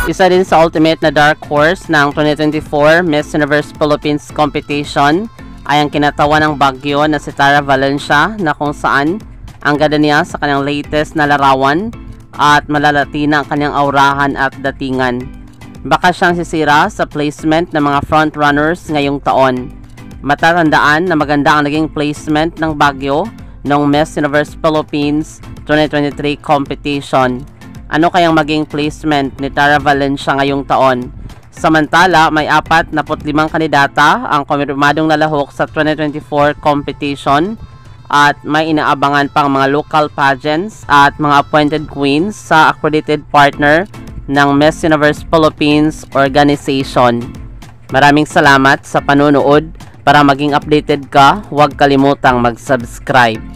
Isa din sa ultimate na dark horse ng 2024 Miss Universe Philippines competition ay ang kinatawan ng Baguio na si Tara Valencia, na kung saan ang ganda niya sa kanyang latest na larawan at malalati na ang kanyang aurahan at datingan. Baka siyang sisira sa placement ng mga frontrunners ngayong taon. Matatandaan na maganda ang naging placement ng Baguio noong Miss Universe Philippines 2023 competition. Ano kayang maging placement ni Tara Valencia ngayong taon? Samantala, may 45 kandidata ang kumpirmadong lalahok sa 2024 competition at may inaabangan pang mga local pageants at mga appointed queens sa accredited partner ng Miss Universe Philippines organization. Maraming salamat sa panunood. Para maging updated ka, huwag kalimutang mag-subscribe.